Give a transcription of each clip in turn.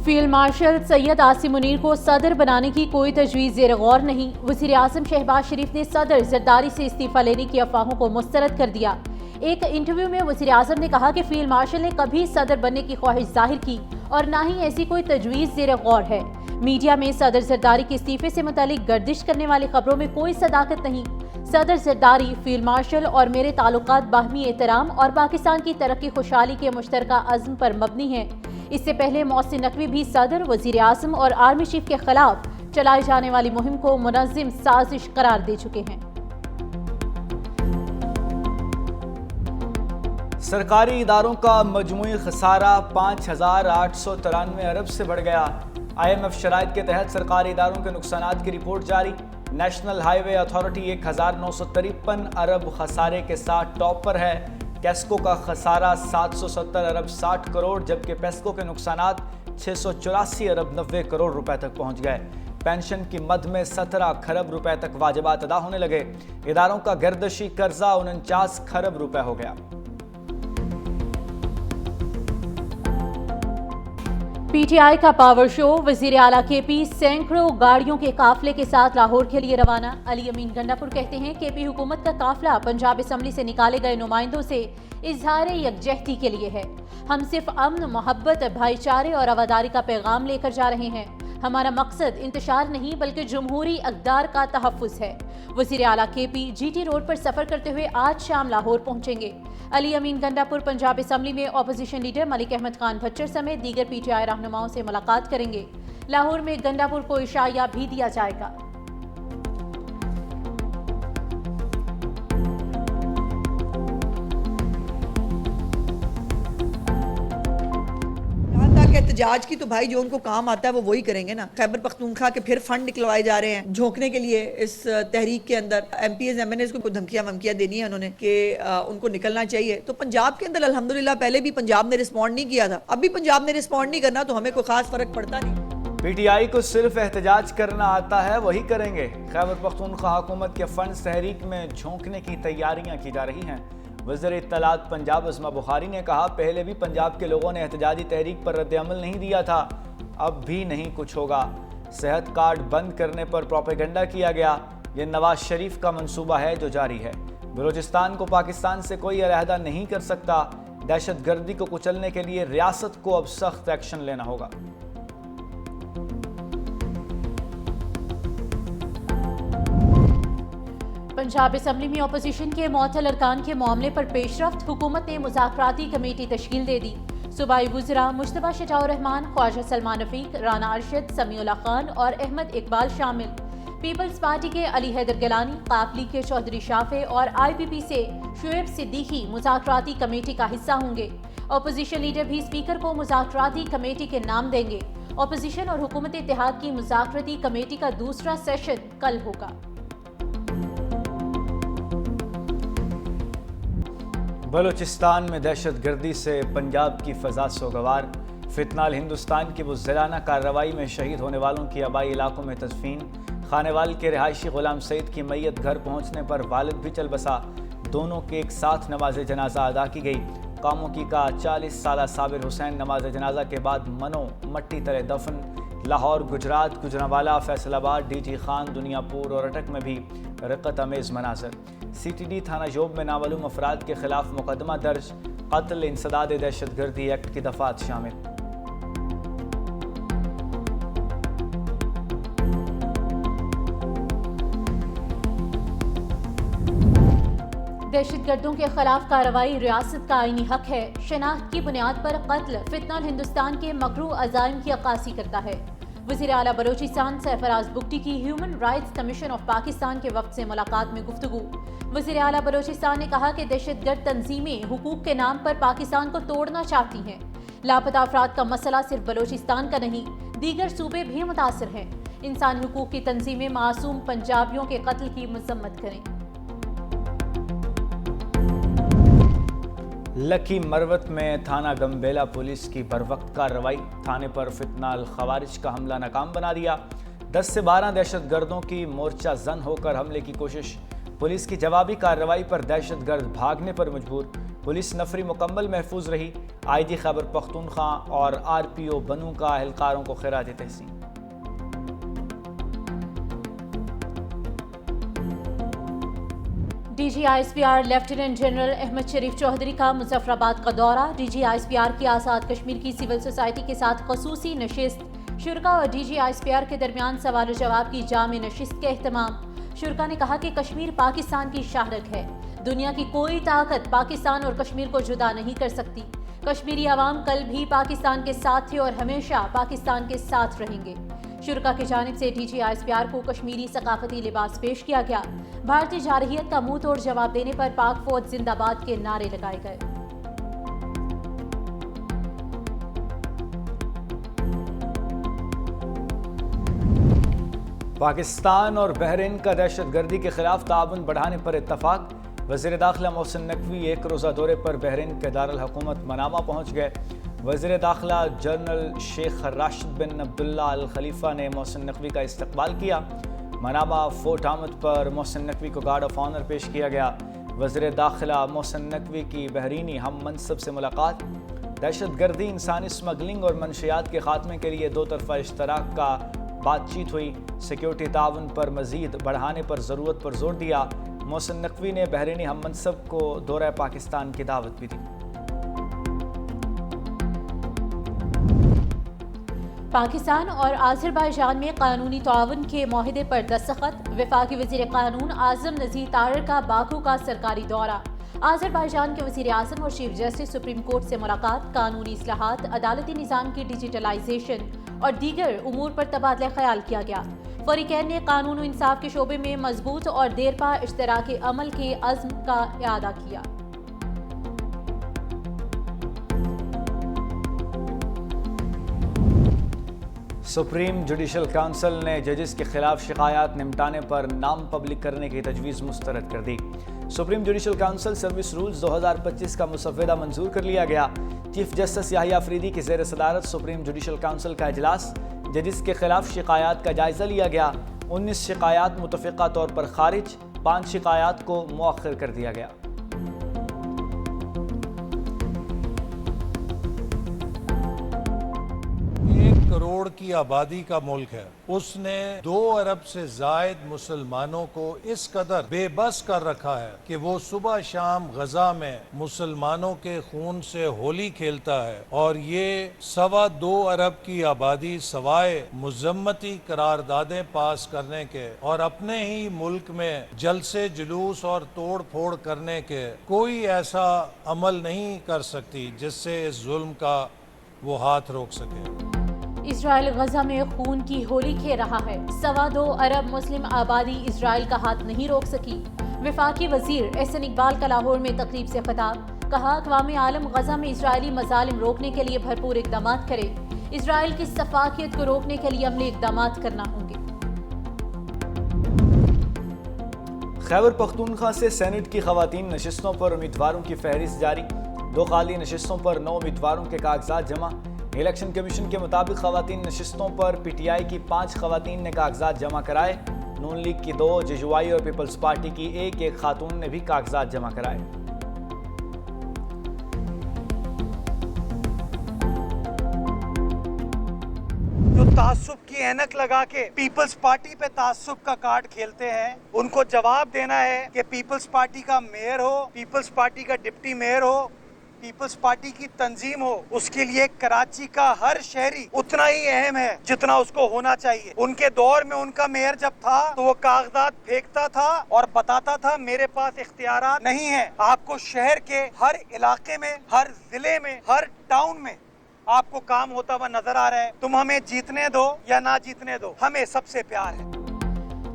Field marshal Syed Asim Munir को सदर बनाने की कोई तजवीज़ ज़ेर गौर नहीं। वज़ीर आज़म शहबाज शरीफ ने सदर जरदारी से इस्तीफ़ा लेने की अफवाहों को मुस्तरद कर दिया। एक इंटरव्यू में वज़ीर आज़म ने कहा कि फील्ड मार्शल ने कभी सदर बनने की ख्वाहिश जाहिर की और ना ही ऐसी कोई तजवीज़ ज़ेर गौर है। मीडिया में सदर जरदारी के इस्तीफ़े से मुतालिक गर्दिश करने वाली खबरों में कोई सदाकत नहीं। सदर जरदारी, फील्ड मार्शल और मेरे ताल्लुकात बाहमी एहतराम और पाकिस्तान की तरक्की खुशहाली के मुश्तरका अज़्म पर मबनी है। इससे पहले मोहसिन नकवी भी सदर, वज़ीर आज़म और आर्मी चीफ के खिलाफ चलाई जाने वाली मुहिम को मुनज़्ज़म साजिश करार दे चुके हैं। सरकारी इदारों का मजमूई खसारा 5,893 अरब से बढ़ गया। IMF शराइत के तहत सरकारी इदारों के नुकसानात की रिपोर्ट जारी। नेशनल हाईवे अथॉरिटी 1,953 अरब खसारे के साथ टॉप पर है। कैस्को का खसारा 770 अरब 60 करोड़, जबकि पेस्को के नुकसानात 684 अरब 90 करोड़ रुपए तक पहुंच गए। पेंशन की मद में 17 खरब रुपए तक वाजिबात अदा होने लगे। इदारों का गर्दशी कर्जा 49 खरब रुपए हो गया। PTI का पावर शो, वजीर आला KP सैकड़ों गाड़ियों के काफले के साथ लाहौर के लिए रवाना। अली अमीन गंडापुर कहते हैं KP हुकूमत का काफला पंजाब असम्बली से निकाले गए नुमाइंदों से इजहार यकजहती के लिए है। हम सिर्फ अमन, मोहब्बत, भाईचारे और आवादारी का पैगाम लेकर जा रहे हैं। हमारा मकसद इंतशार नहीं बल्कि जमहूरी अक़दार का तहफ़्फ़ुज़ है। वज़ीर आला KP GT रोड पर सफ़र करते हुए आज शाम लाहौर पहुँचेंगे। अली अमीन गंडापुर पंजाब असम्बली में अपोजिशन लीडर मलिक अहमद खान भच्चर समेत दीगर PTI रहनुमाओं से मुलाकात करेंगे। लाहौर में गंडापुर को इशाया भी दिया जाएगा। एहतजाज की तो भाई जो उनको काम आता है वो वही करेंगे ना। खैबर पख्तूनख्वा के फिर फंड निकलवाए जा रहे हैं झोंकने के लिए इस तहरीक के अंदर। MPs MNAs को धमकियां वमकियां देनी है उन्होंने कि उनको निकलना चाहिए। तो पंजाब के अंदर अल्हम्दुलिल्लाह पहले भी पंजाब ने रिस्पॉन्ड नहीं किया था, अब भी पंजाब ने रिस्पॉन्ड नहीं करना, तो हमें कोई खास फर्क पड़ता नहीं। PTI को सिर्फ एहतजाज करना आता है, वही करेंगे। खैबर पख्तूनख्वा हुकूमत के फंड तहरीक में झोंकने की तैयारियां की जा रही हैं। वज़ीर इत्तलात पंजाब अज़मा बुखारी ने कहा, पहले भी पंजाब के लोगों ने एहतजाजी तहरीक पर रद्द-ए-अमल नहीं दिया था, अब भी नहीं कुछ होगा। सेहत कार्ड बंद करने पर प्रोपेगेंडा किया गया, ये नवाज शरीफ का मंसूबा है जो जारी है। बलूचिस्तान को पाकिस्तान से कोई अलहदा नहीं कर सकता। दहशत गर्दी को कुचलने के लिए रियासत को अब सख्त एक्शन लेना होगा। पंजाब असम्बली में अपोजिशन के मुअत्तल अरकान के मामले पर पेशरफ्त, हुकूमत ने मुज़ाकराती कमेटी तश्कील दे दी। सूबाई वुज़रा मुश्तबा शजाउर रहमान, ख्वाजा सलमान रफीक, राना अरशद, समीउल्लाह खान और अहमद इकबाल शामिल। पीपल्स पार्टी के अली हैदर गिलानी, काफ लीग के चौधरी शाफे और IPP से शुएब सिद्दीकी मुज़ाकराती कमेटी का हिस्सा होंगे। अपोजिशन लीडर भी स्पीकर को मुज़ाकराती कमेटी के नाम देंगे। अपोजिशन और हुकूमत इत्तेहाद की मुज़ाकराती कमेटी का दूसरा सेशन कल होगा। बलूचिस्तान में दहशत गर्दी से पंजाब की फ़ज़ा सोगवार। फितनाल हिंदुस्तान की मुज़्ज़िलाना कार्रवाई में शहीद होने वालों की आबाई इलाकों में तदफीन। खानेवाल के रिहायशी गुलाम सईद की मैयत घर पहुँचने पर वालिद भी चल बसा। दोनों के एक साथ नमाज जनाजा अदा की गई। कामोकी का 40 साला साबिर हुसैन नमाज जनाजा के बाद मनो मट्टी तले दफन। लाहौर, गुजरात, गुजरांवाला, फैसलाबाद, DG खान, दुनियापुर और अटक में भी रक़त अमेज़ मनाज़र। CTD थाना जोब में नामालूम अफराद के खिलाफ मुकदमा दर्ज। कत्ल, इंसदाद दहशत गर्दी एक्ट की दफात शामिल। दहशतगर्दों के खिलाफ कार्रवाई रियासत का आईनी हक है। शनाख्त की बुनियाद पर कत्ल फितनाल हिंदुस्तान के मकरू अज़ाइम की अक्कासी करता है। वज़ीर आला बलोचिस्तान सरफराज बुगटी की human rights commission of Pakistan के वक्त से मुलाकात में गुफ्तगू। वज़ीर आला बलोचिस्तान ने कहा कि दहशतगर्द तंजीमें हुकूक के नाम पर पाकिस्तान को तोड़ना चाहती हैं। लापता अफराद का मसला सिर्फ बलोचिस्तान का नहीं, दीगर सूबे भी मुतासिर हैं। इंसानी हुकूक की तंजीमें मासूम पंजाबियों के कत्ल की मजम्मत करें। लकी मरवत में थाना गंबेला पुलिस की बरवक्त कार्रवाई। थाने पर फितनाल खवारिज का हमला नाकाम बना दिया। 10 से 12 दहशत गर्दों की मोर्चा जन होकर हमले की कोशिश। पुलिस की जवाबी कार्रवाई पर दहशत गर्द भागने पर मजबूर। पुलिस नफरी मुकम्मल महफूज रही। IG खैबर पख्तूनख्वा और RPO बनू का एहलकारों को खिराज तहसीन। DGISPR लेफ्टिनेंट जनरल अहमद शरीफ चौधरी का मुजफ्फराबाद का दौरा। DGISPR की आज़ाद कश्मीर की सिविल सोसाइटी के साथ खसूसी नशिस्त। शुरा और DGISPR के दरमियान सवाल जवाब की जामे नशिस्त के एहतमाम। शुरा ने कहा कि कश्मीर पाकिस्तान की शाहरग है। दुनिया की कोई ताकत पाकिस्तान और कश्मीर को जुदा नहीं कर सकती। कश्मीरी अवाम कल भी पाकिस्तान के साथ थे और हमेशा पाकिस्तान के साथ रहेंगे। शुरा की जानिब से DGISPR को कश्मीरी सकाफती लिबास पेश किया गया। भारतीय जारहियत का मुंह तोड़ जवाब देने पर पाक फौज जिंदाबाद के नारे लगाए गए। पाकिस्तान और बहरीन का दहशतगर्दी के खिलाफ ताउन बढ़ाने पर इत्तफाक। वज़ीर दाखिला मोहसिन नकवी एक रोज़ा दौरे पर बहरीन के दारुल हुकूमत मनामा पहुँच गए। वज़ीर दाखिला जनरल शेख राशिद बिन अब्दुल्ला अल खलीफा ने मोहसिन नकवी का इस्तकबाल किया। मनामा फोर्ट आमद पर मोहसिन नकवी को गार्ड ऑफ ऑनर पेश किया गया। वज़ीर दाखिला मोहसिन नकवी की बहरीनी हम मनसब से मुलाकात। दहशतगर्दी, इंसानी स्मगलिंग और मनशियात के खात्मे के लिए दो तरफा इश्तराक का बातचीत हुई। सिक्योरिटी ताउन पर मज़ीद बढ़ाने पर ज़रूरत पर जोर दिया। मोहसिन नकवी ने बहरीनी हम मनसब को दौरा पाकिस्तान की दावत भी दी। पाकिस्तान और आज़रबाईजान में कानूनी ताउन के मुआहदे पर दस्तखत। वफाकी वज़ीर कानून आज़म नज़ीर तारिर का बाकू का सरकारी दौरा। आज़रबाईजान के वज़ीर आज़म और चीफ जस्टिस सुप्रीम कोर्ट से मुलाकात। कानूनी इस्लाहात, अदालती निज़ाम की डिजिटलाइजेशन और दीगर उमूर पर तबादला ख्याल किया गया। फरीकैन ने कानून और इंसाफ के शोबे में मजबूत और देरपा इश्तराकी अमल के अज़्म का इआदा किया। सुप्रीम जुडिशल काउंसिल ने जजेस के खिलाफ शिकायत निपटाने पर नाम पब्लिक करने की तजवीज़ मुस्तरद कर दी। Supreme judicial council service rules 2025 का मुसव्वदा मंजूर कर लिया गया। चीफ जस्टिस याहिया अफरीदी की ज़ेर सदारत सुप्रीम जुडिशल काउंसिल का इजलास। जजेस के खिलाफ शिकायत का जायज़ा लिया गया। 19 शिकायत मुतफ़िक़ा तौर पर खारिज, 5 शिकायत को मुअख्खर कर दिया गया। करोड़ की आबादी का मुल्क है, उसने 2 अरब से जायद मुसलमानों को इस कदर बेबस कर रखा है कि वो सुबह शाम गजा में मुसलमानों के खून से होली खेलता है। और ये 2.25 अरब की आबादी सवाए मुजम्मती करारदादें पास करने के और अपने ही मुल्क में जलसे जुलूस और तोड़ फोड़ करने के कोई ऐसा अमल नहीं कर सकती जिससे इस जुल्म का वो हाथ रोक सके। इजराइल गजा में खून की होली खेल रहा है। 2.25 अरब मुस्लिम आबादी इजराइल का हाथ नहीं रोक सकी। वफाकी वजीर एहसन इकबाल का लाहौर में तकरीब से खिताब। कहा, अक़वाम आलम गजा में इजरायली मज़ालिम रोकने के लिए भरपूर इक़दाम करे। इजराइल की सफाकियत को रोकने के लिए अमली इक़दाम करना होंगे। खैबर पख्तूनख्वा से सेनेट की ख़वातीन नशिस्तों पर उम्मीदवारों की फहरिस्त जारी। 2 खाली नशिस्तों पर 9 उम्मीदवारों के कागजात जमा। इलेक्शन कमीशन के मुताबिक ख़वातीन नशिस्तों पर PTI की 5 ख़वातीन ने कागजात जमा कराए। नून लीग की 2, JUI और पीपल्स पार्टी की एक खातून ने भी कागजात जमा कराए। जो तासुब की ऐनक लगा के पीपल्स पार्टी पे तासुब का कार्ड खेलते हैं, उनको जवाब देना है कि पीपल्स पार्टी का मेयर हो, पीपल्स पार्टी का डिप्टी मेयर हो, पीपल्स पार्टी की तंजीम हो, उसके लिए कराची का हर शहरी उतना ही अहम है जितना उसको होना चाहिए। उनके दौर में उनका मेयर जब था तो वो कागजात फेंकता था और बताता था मेरे पास इख्तियारात नहीं है। आपको शहर के हर इलाके में, हर जिले में, हर टाउन में आपको काम होता हुआ नजर आ रहा है। तुम हमें जीतने दो या ना जीतने दो, हमें सबसे प्यार है।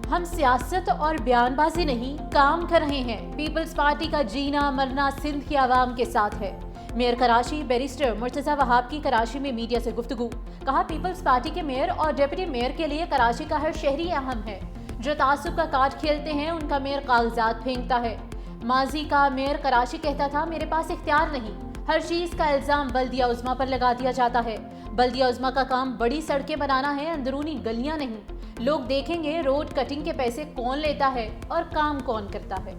हम सियासत और बयानबाजी नहीं, काम कर रहे हैं। पीपल्स पार्टी का जीना मरना सिंध की आवाम के साथ है। मेयर कराची बैरिस्टर मुर्तज़ा वहाब की कराची में मीडिया से गुफ्तगू। कहा, पीपल्स पार्टी के मेयर और डिप्टी मेयर के लिए कराची का हर शहरी अहम है। जो तासुब का कार्ड खेलते हैं उनका मेयर कागजात फेंकता है। माजी का मेयर कराची कहता था मेरे पास इख्तियार नहीं। हर चीज का इल्जाम बल्दिया उज़्मा पर लगा दिया जाता है। बल्दिया उज़्मा का काम बड़ी सड़कें बनाना है, अंदरूनी गलियां नहीं। लोग देखेंगे रोड कटिंग के पैसे कौन लेता है और काम कौन करता है।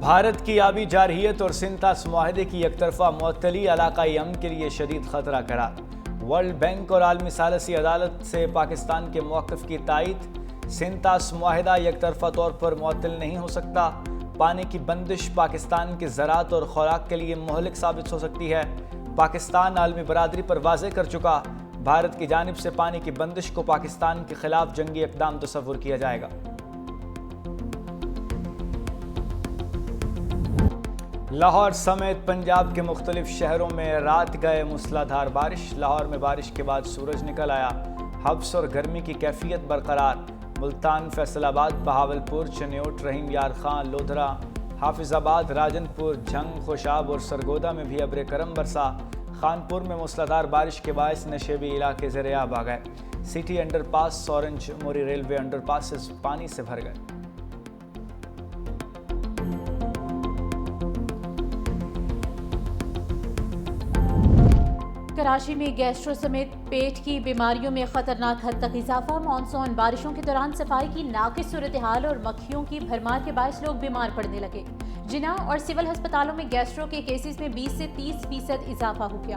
بھارت کی آبی جارحیت اور سنتاس معاہدے کی یک طرفہ معطلی علاقائی امن کے لیے شدید خطرہ قرار۔ ورلڈ بینک اور عالمی ثالثی عدالت سے پاکستان کے موقف کی تائید۔ سنتاس معاہدہ یک طرفہ طور پر معطل نہیں ہو سکتا۔ پانی کی بندش پاکستان کی زراعت اور خوراک کے لیے مہلک ثابت ہو سکتی ہے۔ پاکستان عالمی برادری پر واضح کر چکا، بھارت کی جانب سے پانی کی بندش کو پاکستان کے خلاف جنگی اقدام تصور کیا جائے گا۔ لاہور سمیت پنجاب کے مختلف شہروں میں رات گئے موسلادھار بارش۔ لاہور میں بارش کے بعد سورج نکل آیا، حبس اور گرمی کی کیفیت برقرار۔ ملتان، فیصل آباد، بہاولپور، چنیوٹ، رحیم یار خان، لودھرا، حافظ آباد، راجن پور، جھنگ، خوشاب اور سرگودا میں بھی ابر کرم برسا۔ خانپور میں موسلادھار بارش کے باعث نشیبی علاقے زیر آب آ گئے۔ سٹی انڈر پاس، اورنج موری ریلوے انڈر پاسز پانی سے بھر گئے۔ کراچی میں گیسٹرو سمیت پیٹ کی بیماریوں میں خطرناک حد تک اضافہ۔ مانسون بارشوں کے دوران صفائی کی ناقص صورتحال اور مکھیوں کی بھرمار کے باعث لوگ بیمار پڑنے لگے۔ جناح اور سول ہسپتالوں میں گیسٹرو کے کیسز میں 20 سے 30% اضافہ ہو گیا۔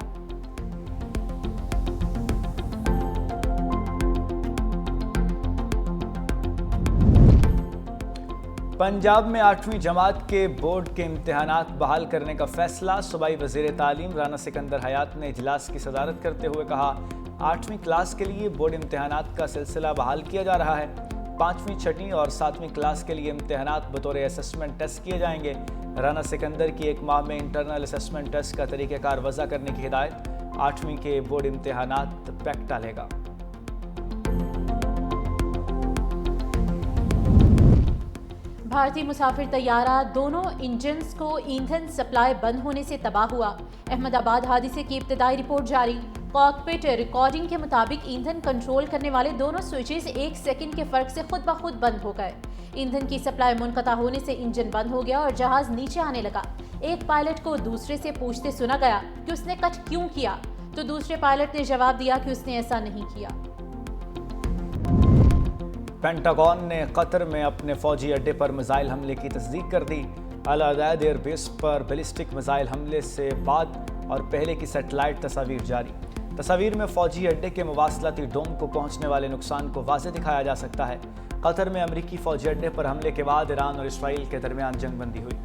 پنجاب میں 8ویں جماعت کے بورڈ کے امتحانات بحال کرنے کا فیصلہ۔ صوبائی وزیر تعلیم رانا سکندر حیات نے اجلاس کی صدارت کرتے ہوئے کہا، 8ویں کلاس کے لیے بورڈ امتحانات کا سلسلہ بحال کیا جا رہا ہے۔ 5ویں، 6ویں اور 7ویں کلاس کے لیے امتحانات بطور اسسمنٹ ٹیسٹ کیے جائیں گے۔ رانا سکندر کی 1 ماہ میں انٹرنل اسسمنٹ ٹیسٹ کا طریقہ کار وضع کرنے کی ہدایت۔ 8ویں کے بورڈ امتحانات پیکٹا لے گا۔ بھارتی مسافر طیارہ دونوں انجنز کو ایندھن سپلائی بند ہونے سے تباہ ہوا۔ احمد آباد حادثے کی ابتدائی رپورٹ جاری۔ کاکپٹ ریکارڈنگ کے مطابق ایندھن کنٹرول کرنے والے دونوں سوئچز 1 سیکنڈ کے فرق سے خود بخود بند ہو گئے۔ ایندھن کی سپلائی منقطع ہونے سے انجن بند ہو گیا اور جہاز نیچے آنے لگا۔ ایک پائلٹ کو دوسرے سے پوچھتے سنا گیا کہ اس نے کٹ کیوں کیا، تو دوسرے پائلٹ نے جواب دیا کہ اس نے ایسا نہیں کیا۔ پینٹاگون نے قطر میں اپنے فوجی اڈے پر میزائل حملے کی تصدیق کر دی۔ العدید ایئر بیس پر بیلسٹک میزائل حملے سے بعد اور پہلے کی سیٹلائٹ تصاویر جاری۔ تصاویر میں فوجی اڈے کے مواصلاتی ڈوم کو پہنچنے والے نقصان کو واضح دکھایا جا سکتا ہے۔ قطر میں امریکی فوجی اڈے پر حملے کے بعد ایران اور اسرائیل کے درمیان جنگ بندی ہوئی۔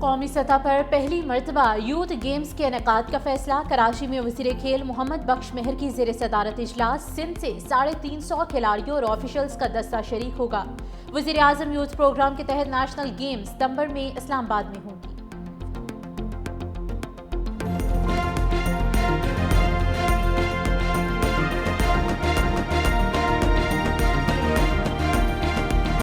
قومی سطح پر پہلی مرتبہ یوتھ گیمز کے انعقاد کا فیصلہ۔ کراچی میں وزیر کھیل محمد بخش مہر کی زیر صدارت اجلاس۔ سندھ سے 350 کھلاڑیوں اور آفیشلز کا دستہ شریک ہوگا۔ وزیر اعظم یوتھ پروگرام کے تحت نیشنل گیمز ستمبر میں اسلام آباد میں ہوں گے۔